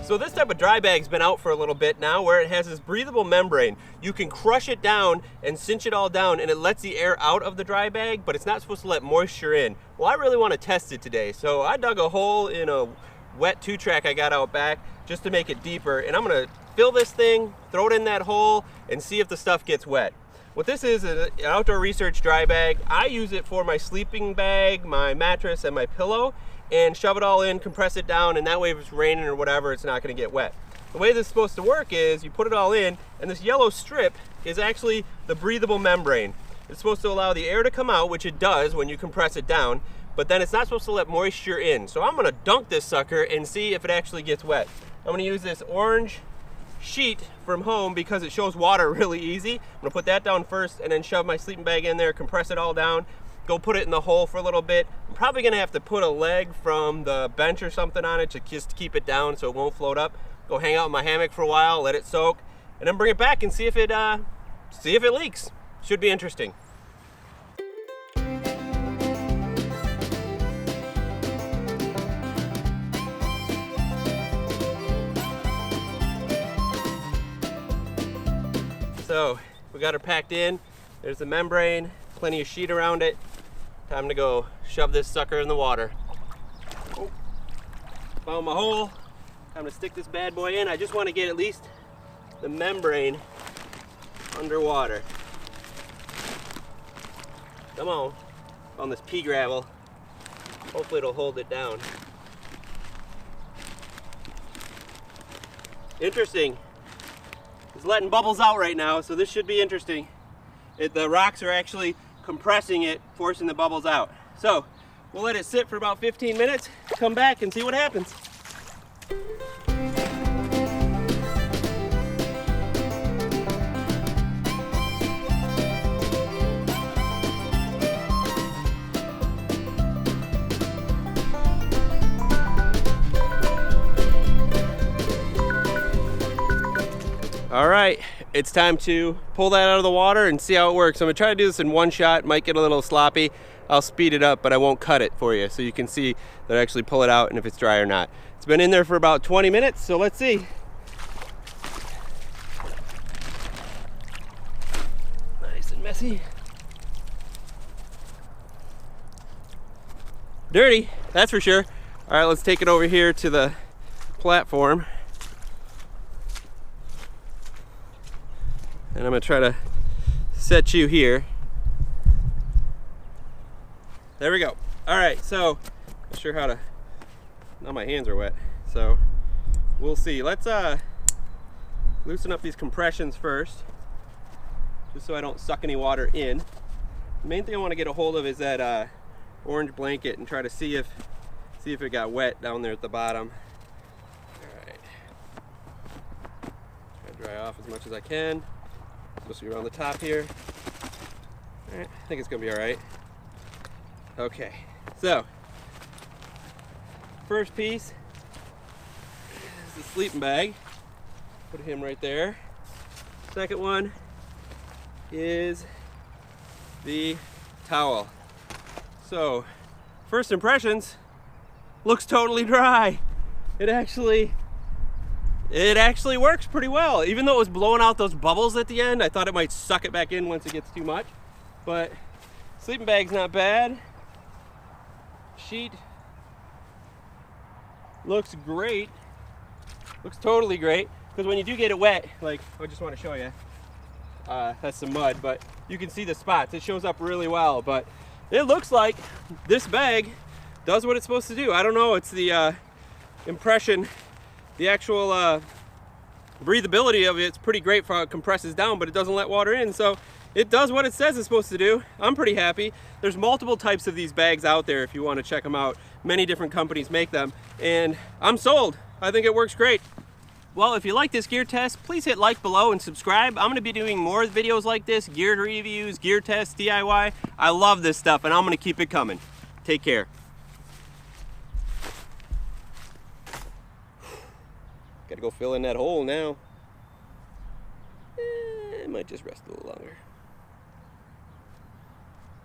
So this type of dry bag's been out for a little bit now, where it has this breathable membrane. You can crush it down and cinch it all down, and it lets the air out of the dry bag, but it's not supposed to let moisture in. Well, I really want to test it today, so I dug a hole in a wet 2-track I got out back just to make it deeper, and I'm gonna fill this thing, throw it in that hole, and see if the stuff gets wet. What this is an outdoor research dry bag. I use it for my sleeping bag, my mattress, and my pillow, and shove it all in, compress it down, and that way if it's raining or whatever, it's not gonna get wet. The way this is supposed to work is you put it all in, and this yellow strip is actually the breathable membrane. It's supposed to allow the air to come out, which it does when you compress it down, but then it's not supposed to let moisture in. So I'm gonna dunk this sucker and see if it actually gets wet. I'm gonna use this orange sheet from home because it shows water really easy. I'm gonna put that down first and then shove my sleeping bag in there, compress it all down, go put it in the hole for a little bit. I'm probably gonna have to put a leg from the bench or something on it to just keep it down so it won't float up. Go hang out in my hammock for a while, let it soak, and then bring it back and see if it leaks. Should be interesting. So we got her packed in. There's the membrane, plenty of sheet around it. Time to go shove this sucker in the water. Oh, found my hole. Time to stick this bad boy in. I just want to get at least the membrane underwater. Come on. On this pea gravel. Hopefully it'll hold it down. Interesting. It's letting bubbles out right now, so this should be interesting. The rocks are actually compressing it, forcing the bubbles out. So we'll let it sit for about 15 minutes, come back and see what happens. All right, it's time to pull that out of the water and see how it works. I'm gonna try to do this in one shot. Might get a little sloppy. I'll speed it up, but I won't cut it for you, so you can see that I actually pull it out and if it's dry or not. It's been in there for about 20 minutes, so let's see. Nice and messy. Dirty, that's for sure. All right, let's take it over here to the platform. And I'm gonna try to set you here. There we go. All right, so not sure how to, now my hands are wet. So we'll see. Let's loosen up these compressions first, just so I don't suck any water in. The main thing I wanna get a hold of is that orange blanket and try to see if it got wet down there at the bottom. All right, try to dry off as much as I can. Supposed to be around the top here. All right, I think it's gonna be all right. Okay, so first piece is the sleeping bag. Put him right there. Second one is the towel. So, first impressions, looks totally dry. It actually works pretty well. Even though it was blowing out those bubbles at the end, I thought it might suck it back in once it gets too much. But sleeping bag's not bad. Sheet looks great. Looks totally great. Because when you do get it wet, like I just want to show you, that's some mud, but you can see the spots. It shows up really well, but it looks like this bag does what it's supposed to do. I don't know, it's the impression. The actual breathability of it's pretty great for how it compresses down, but it doesn't let water in, so it does what it says it's supposed to do. I'm pretty happy. There's multiple types of these bags out there if you want to check them out. Many different companies make them, and I'm sold. I think it works great. Well, if you like this gear test, please hit like below and subscribe. I'm going to be doing more videos like this, gear reviews, gear tests, DIY. I love this stuff, and I'm going to keep it coming. Take care. Gotta go fill in that hole now. It might just rest a little longer.